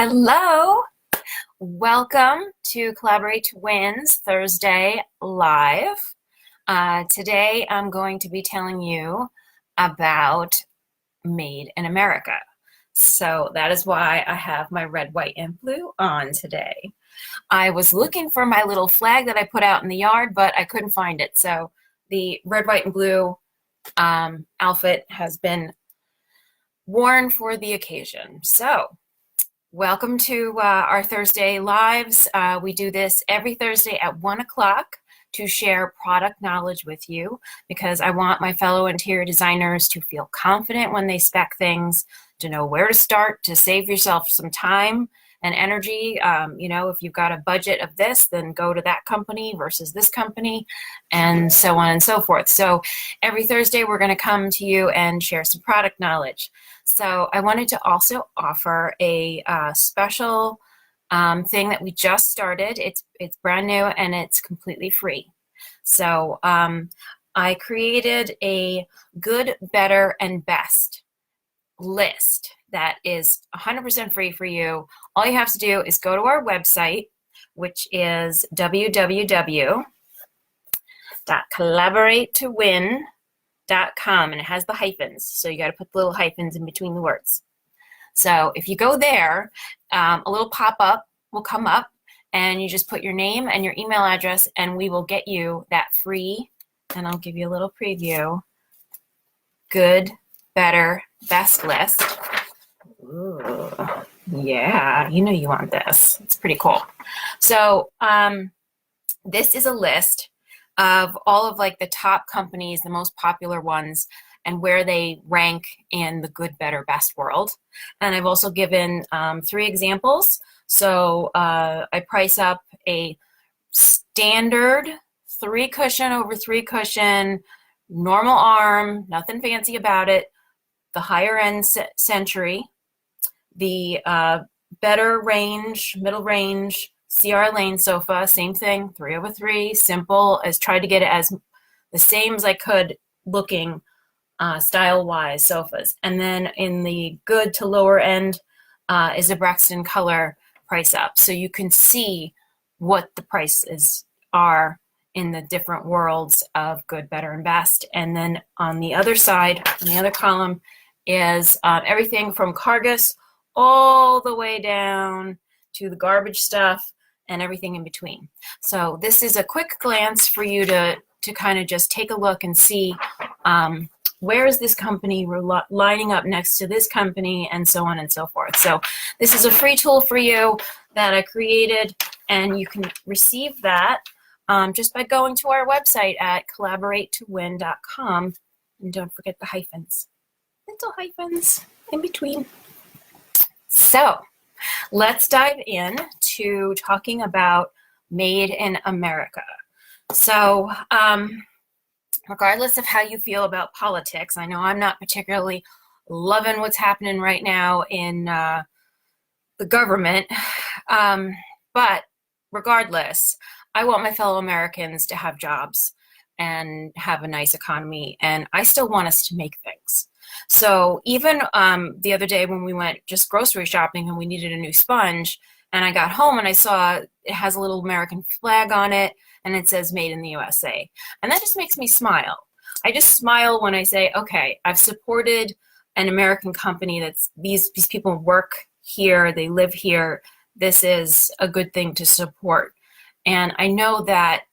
Hello, welcome to Collaborate to Win's Thursday Live. Today I'm going to be telling you about Made in America. So that is why I have my red, white, and blue on today. I was looking for my little flag that I put out in the yard, but I couldn't find it. So the red, white, and blue outfit has been worn for the occasion. So welcome to our Thursday Lives. We do this every Thursday at 1 o'clock to share product knowledge with you because I want my fellow interior designers to feel confident when they spec things, to know where to start, to save yourself some time and energy. If you've got a budget of this, then go to that company versus this company, and so on and so forth. So every Thursday, we're going to come to you and share some product knowledge. So I wanted to also offer a special thing that we just started. It's brand new and it's completely free. So I created a good, better, and best list that is 100% free for you. All you have to do is go to our website, which is www.collaboratetowin.com, and it has the hyphens, so you got to put the little hyphens in between the words. So if you go there, a little pop-up will come up, and you just put your name and your email address, and we will get you that free, and I'll give you a little preview, good, better, best list. Ooh, yeah, you know you want this. It's pretty cool. So this is a list of all of like the top companies, the most popular ones, and where they rank in the good, better, best world. And I've also given 3 examples. So I price up a standard 3 cushion over 3 cushion, normal arm, nothing fancy about it, the higher end Century, the better range, middle range, CR Lane sofa, same thing, 3 over 3, simple, as tried to get it as the same as I could looking style-wise sofas. And then in the good to lower end is a Brexton Color price up. So you can see what the prices are in the different worlds of good, better, and best. And then on the other side, on the other column, is everything from Cargus all the way down to the garbage stuff and everything in between. So this is a quick glance for you to kind of just take a look and see where is this company lining up next to this company, and so on and so forth. So this is a free tool for you that I created, and you can receive that just by going to our website at collaboratetowin.com, and don't forget the hyphens. Little hyphens in between. So let's dive in to talking about Made in America. So regardless of how you feel about politics, I know I'm not particularly loving what's happening right now in the government, but regardless, I want my fellow Americans to have jobs and have a nice economy, and I still want us to make things. So even the other day when we went just grocery shopping and we needed a new sponge, and I got home and I saw it has a little American flag on it and it says Made in the USA. And that just makes me smile. I just smile when I say, okay, I've supported an American company that's these people work here, they live here. This is a good thing to support. And I know that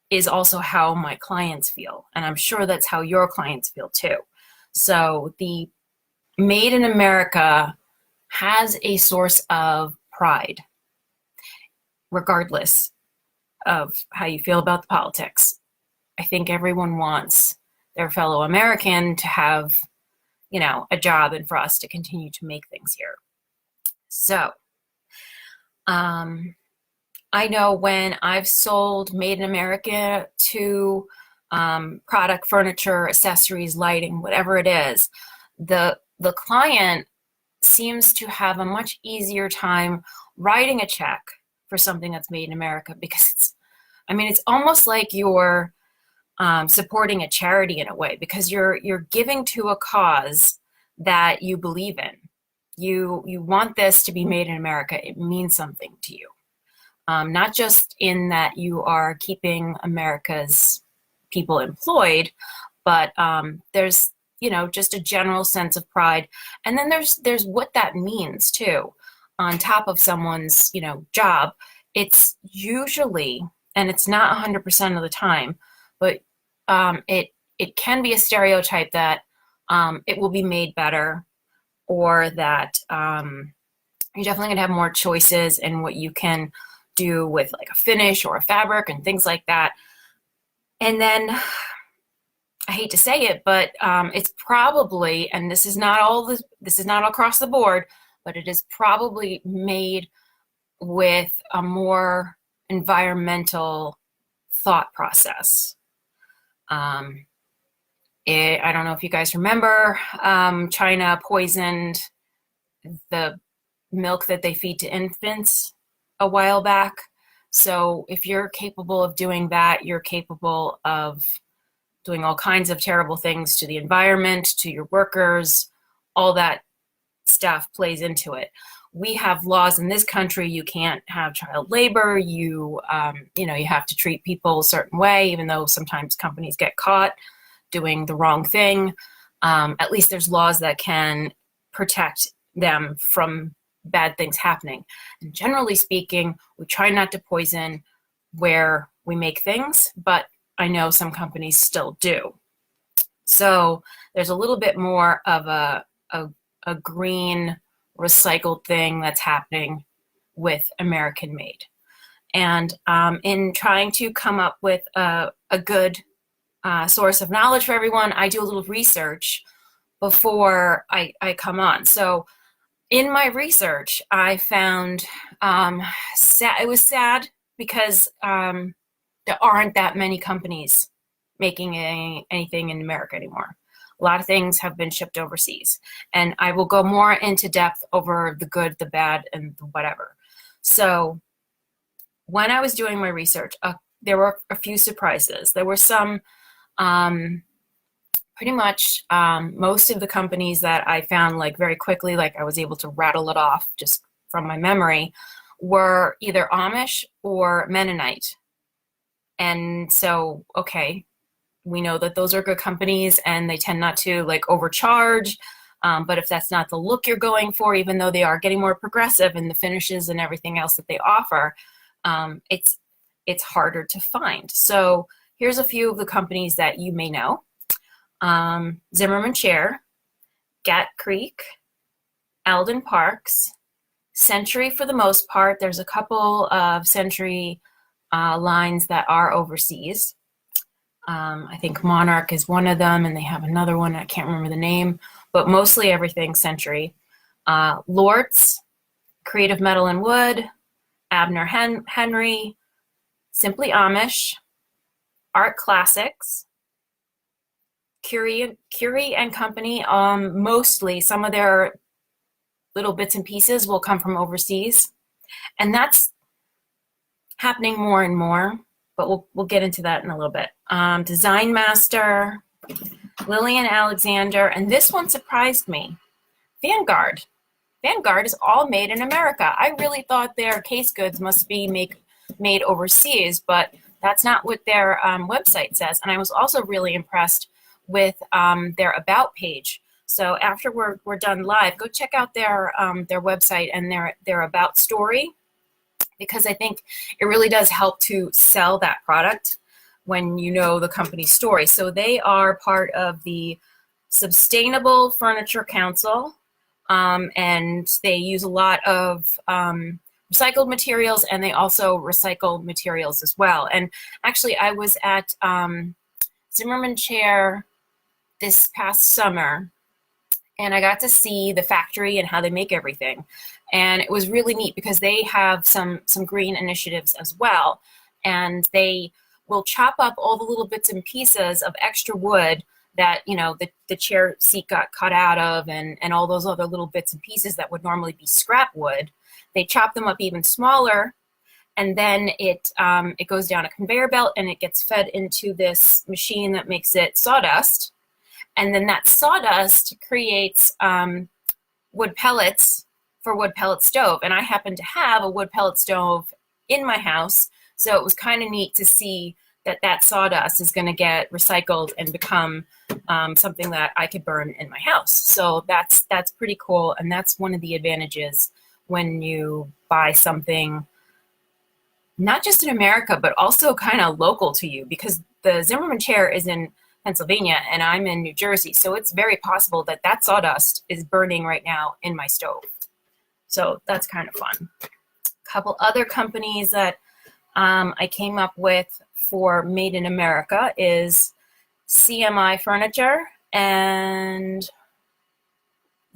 is also how my clients feel. And I'm sure that's how your clients feel too. So the Made in America has a source of pride, regardless of how you feel about the politics. I think everyone wants their fellow American to have, a job and for us to continue to make things here. So I know when I've sold Made in America to product, furniture, accessories, lighting, whatever it is, the client seems to have a much easier time writing a check for something that's made in America, because it's almost like you're supporting a charity in a way, because you're giving to a cause that you believe in. you want this to be made in America. It means something to you. Not just in that you are keeping America's people employed, but there's, you know, just a general sense of pride. And then there's what that means too. On top of someone's, you know, job, it's usually, and it's not 100% of the time, but it can be a stereotype that it will be made better, or that you're definitely going to have more choices in what you can do with like a finish or a fabric and things like that. And then I hate to say it, but it's probably, and this is not across the board, but it is probably made with a more environmental thought process. I don't know if you guys remember, China poisoned the milk that they feed to infants a while back. So if you're capable of doing that, you're capable of doing all kinds of terrible things to the environment, to your workers. All that stuff plays into it. We have laws in this country. You can't have child labor. You know, you have to treat people a certain way, even though sometimes companies get caught doing the wrong thing. At least there's laws that can protect them from bad things happening. And generally speaking, we try not to poison where we make things, but I know some companies still do. So there's a little bit more of a green recycled thing that's happening with American made. And in trying to come up with a good source of knowledge for everyone, I do a little research before I come on. So in my research, I found it was sad because there aren't that many companies making anything in America anymore. A lot of things have been shipped overseas, and I will go more into depth over the good, the bad, and the whatever. So when I was doing my research, there were a few surprises. There were some, pretty much most of the companies that I found like very quickly, like I was able to rattle it off just from my memory, were either Amish or Mennonite. And so, okay, we know that those are good companies and they tend not to like overcharge. But if that's not the look you're going for, even though they are getting more progressive in the finishes and everything else that they offer, it's harder to find. So here's a few of the companies that you may know. Zimmerman Chair, Gat Creek, Alden Parks, Century for the most part. There's a couple of Century lines that are overseas. I think Monarch is one of them, and they have another one. I can't remember the name, but mostly everything Century. Lortz, Creative Metal and Wood, Abner Henry, Simply Amish, Art Classics, Curie and Company. Mostly some of their little bits and pieces will come from overseas, and that's happening more and more, but we'll get into that in a little bit. Design Master, Lillian Alexander, and this one surprised me. Vanguard. Vanguard is all made in America. I really thought their case goods must be made overseas, but that's not what their website says. And I was also really impressed with their About page. So after we're done live, go check out their website and their About story, because I think it really does help to sell that product when you know the company's story. So they are part of the Sustainable Furniture Council, and they use a lot of recycled materials, and they also recycle materials as well. And actually, I was at Zimmerman Chair this past summer, and I got to see the factory and how they make everything. And it was really neat because they have some green initiatives as well. And they will chop up all the little bits and pieces of extra wood that, you know, the chair seat got cut out of, and all those other little bits and pieces that would normally be scrap wood. They chop them up even smaller, and then it goes down a conveyor belt and it gets fed into this machine that makes it sawdust. And then that sawdust creates wood pellets for wood pellet stove, and I happen to have a wood pellet stove in my house, so it was kind of neat to see that that sawdust is going to get recycled and become something that I could burn in my house. So that's pretty cool, and that's one of the advantages when you buy something not just in America, but also kind of local to you, because the Zimmerman chair is in Pennsylvania and I'm in New Jersey. So it's very possible that that sawdust is burning right now in my stove. So that's kind of fun. A couple other companies that I came up with for Made in America is CMI Furniture and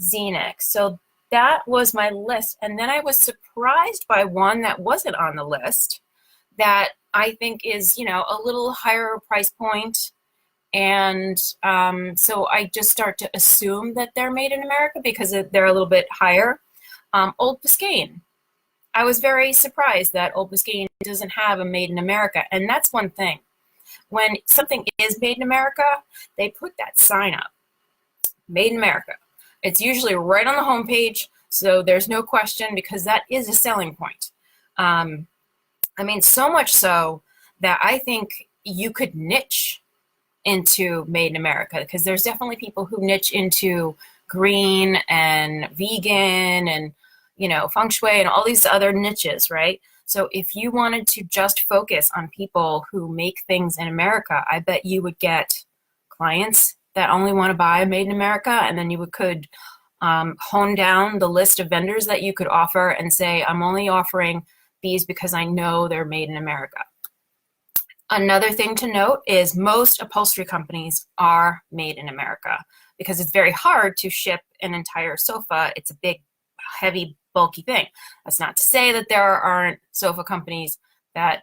Xenex. So that was my list. And then I was surprised by one that wasn't on the list that I think is, you know, a little higher price point. And so I just start to assume that they're made in America because they're a little bit higher. Old Biscayne. I was very surprised that Old Biscayne doesn't have a made in America. And that's one thing. When something is made in America, they put that sign up, made in America. It's usually right on the homepage, so there's no question because that is a selling point. I mean, so much so that I think you could niche into made in America, because there's definitely people who niche into green and vegan and, you know, feng shui and all these other niches, right? So if you wanted to just focus on people who make things in America, I bet you would get clients that only want to buy made in America, and then you could hone down the list of vendors that you could offer and say, I'm only offering these because I know they're made in America. Another thing to note is most upholstery companies are made in America because it's very hard to ship an entire sofa. It's a big, heavy, bulky thing. That's not to say that there aren't sofa companies that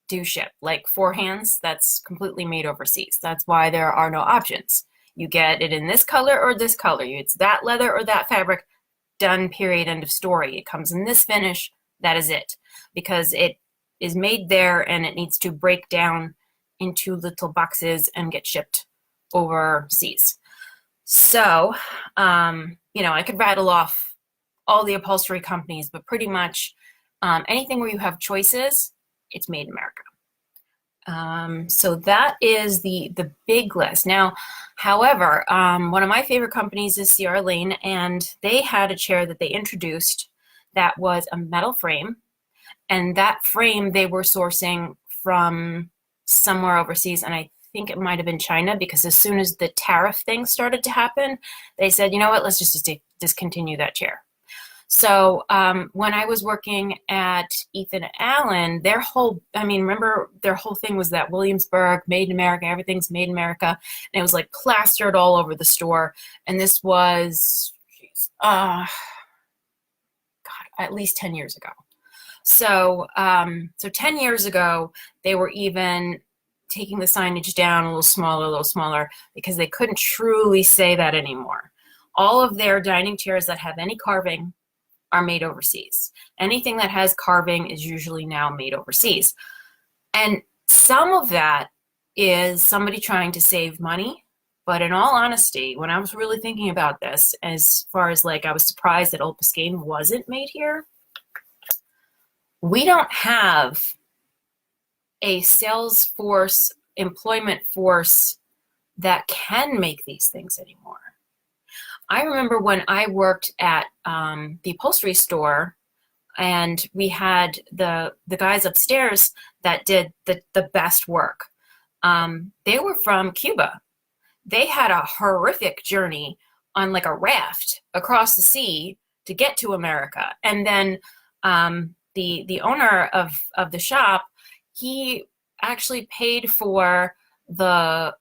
do ship, like Four Hands, that's completely made overseas. That's why there are no options. You get it in this color or this color. It's that leather or that fabric, done, period, end of story. It comes in this finish, that is it. Because it is made there and it needs to break down into little boxes and get shipped overseas. So, you know, I could rattle off all the upholstery companies, but pretty much anything where you have choices, it's made in America. So that is the big list. Now, however, one of my favorite companies is C.R. Lane, and they had a chair that they introduced that was a metal frame, and that frame they were sourcing from somewhere overseas, and I think it might have been China, because as soon as the tariff thing started to happen, they said, you know what, let's just discontinue that chair. So when I was working at Ethan Allen, their whole, I mean, remember their whole thing was that Williamsburg, made in America, everything's made in America, and it was like plastered all over the store. And this was, God, at least 10 years ago. So, so 10 years ago, they were even taking the signage down a little smaller, because they couldn't truly say that anymore. All of their dining chairs that have any carving are made overseas. Anything that has carving is usually now made overseas. And some of that is somebody trying to save money. But in all honesty, when I was really thinking about this, as far as like I was surprised that Old Biscayne wasn't made here, we don't have a sales force, employment force that can make these things anymore. I remember when I worked at the upholstery store, and we had the guys upstairs that did the best work. They were from Cuba. They had a horrific journey on like a raft across the sea to get to America. And then the owner of the shop, he actually paid for the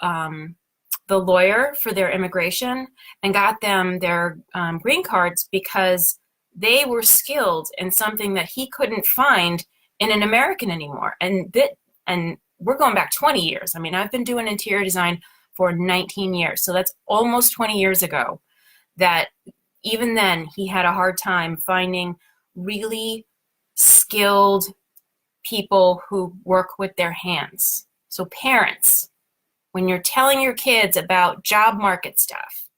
lawyer for their immigration and got them their green cards because they were skilled in something that he couldn't find in an American anymore. And we're going back 20 years. I mean, I've been doing interior design for 19 years. So that's almost 20 years ago that even then he had a hard time finding really skilled people who work with their hands. So parents, when you're telling your kids about job market stuff,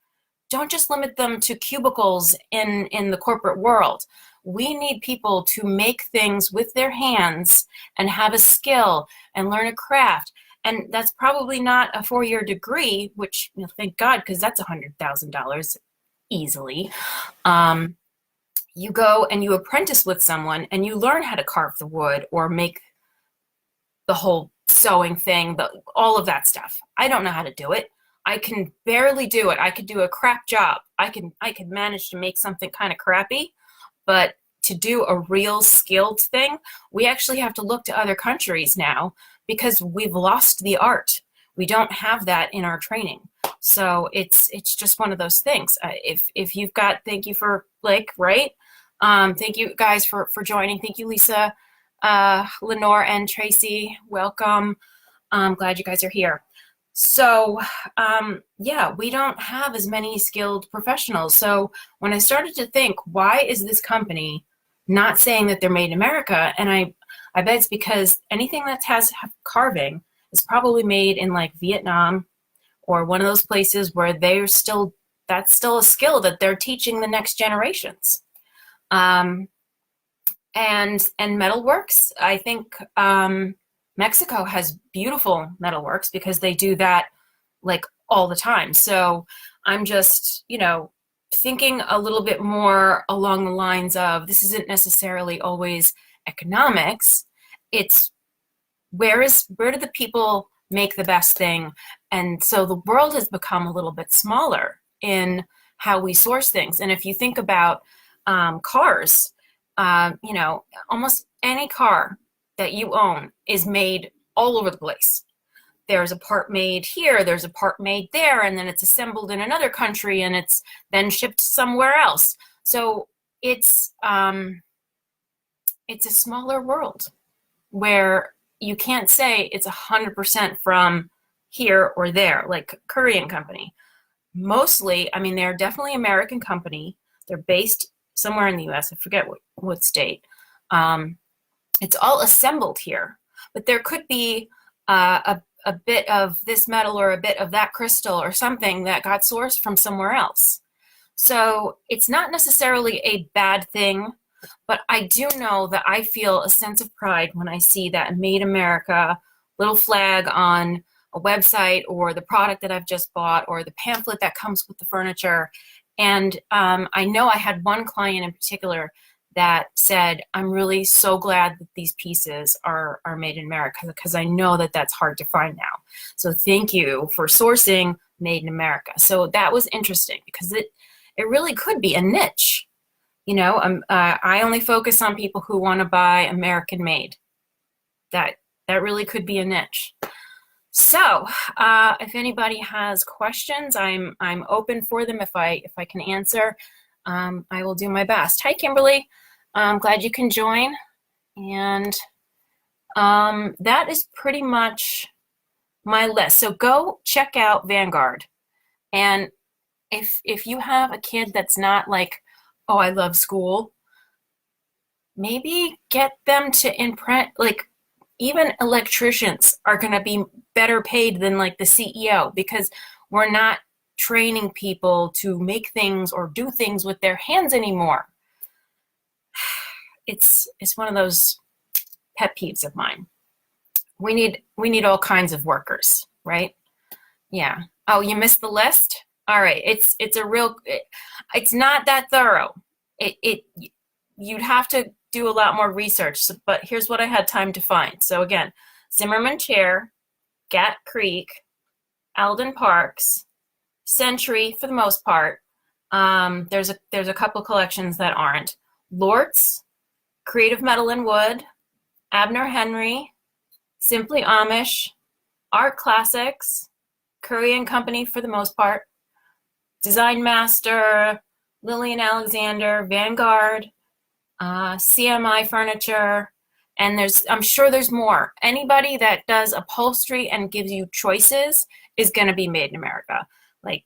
don't just limit them to cubicles in the corporate world. We need people to make things with their hands and have a skill and learn a craft. And that's probably not a 4-year degree, which, thank God, because that's $100,000 easily. You go and you apprentice with someone and you learn how to carve the wood or make the whole sewing thing, all of that stuff. I don't know how to do it. I can barely do it. I could do a crap job. I could manage to make something kind of crappy, but to do a real skilled thing, we actually have to look to other countries now because we've lost the art. We don't have that in our training. So it's just one of those things. If you've got, thank you for Blake, right? Thank you guys for joining. Thank you, Lisa, Lenore, and Tracy. Welcome. I'm glad you guys are here. So yeah, we don't have as many skilled professionals. So when I started to think, why is this company not saying that they're made in America? And I bet it's because anything that has carving is probably made in like Vietnam or one of those places where that's still a skill that they're teaching the next generations. And metalworks, I think Mexico has beautiful metalworks because they do that like all the time. So I'm just, thinking a little bit more along the lines of this isn't necessarily always economics. It's where do the people make the best thing? And so the world has become a little bit smaller in how we source things. And if you think about cars, almost any car that you own is made all over the place. There's a part made here, there's a part made there, and then it's assembled in another country and it's then shipped somewhere else. So it's a smaller world where you can't say it's 100% from here or there, like Curry and Company. Mostly, they're definitely an American company. They're based somewhere in the US, I forget what state. It's all assembled here, but there could be a bit of this metal or a bit of that crystal or something that got sourced from somewhere else. So it's not necessarily a bad thing, but I do know that I feel a sense of pride when I see that Made America little flag on a website or the product that I've just bought or the pamphlet that comes with the furniture. And I know I had one client in particular that said, I'm really so glad that these pieces are made in America because I know that that's hard to find now. So thank you for sourcing Made in America. So that was interesting because it really could be a niche. I only focus on people who want to buy American made. That really could be a niche. So if anybody has questions, I'm open for them. If I can answer, I will do my best. Hi, Kimberly. I'm glad you can join. And that is pretty much my list. So go check out Vanguard. And if you have a kid that's not like, oh, I love school, maybe get them to imprint, like even electricians are going to be better paid than like the CEO because we're not training people to make things or do things with their hands anymore. It's one of those pet peeves of mine. We need all kinds of workers, right? Yeah. Oh, you missed the list? All right. It's not that thorough. You'd have to do a lot more research, but here's what I had time to find. So again, Zimmerman Chair, Gat Creek, Alden Parks, Century for the most part. There's a couple collections that aren't. Lortz, Creative Metal and Wood, Abner Henry, Simply Amish, Art Classics, Curry and Company for the most part, Design Master, Lillian Alexander, Vanguard, CMI Furniture, and I'm sure there's more. Anybody that does upholstery and gives you choices is going to be made in America, like,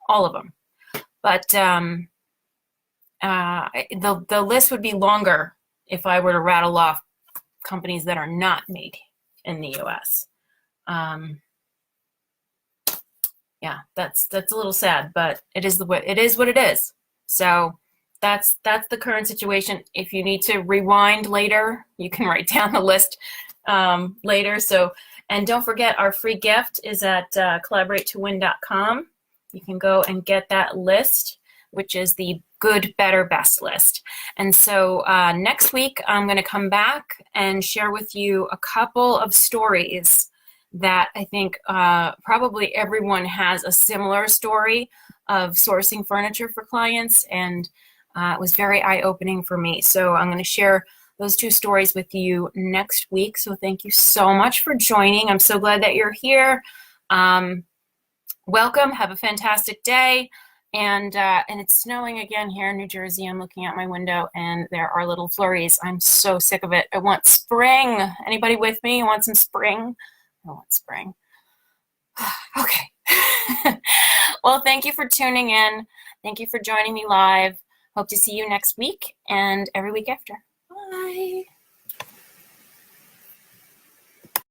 all of them. But the list would be longer if I were to rattle off companies that are not made in the US. Yeah, Yeah, that's a little sad, but it is it is what it is. So that's the current situation. If you need to rewind later, you can write down the list later. So, and don't forget, our free gift is at collaboratetowin.com. You can go and get that list, which is the good, better, best list. And so next week, I'm going to come back and share with you a couple of stories that I think probably everyone has a similar story of sourcing furniture for clients, and it was very eye-opening for me. So I'm going to share those two stories with you next week. So thank you so much for joining. I'm so glad that you're here. Welcome. Have a fantastic day. And it's snowing again here in New Jersey. I'm looking out my window and there are little flurries. I'm so sick of it. I want spring. Anybody with me? I want some spring. I want spring. Okay. Well, thank you for tuning in. Thank you for joining me live. Hope to see you next week and every week after. Bye.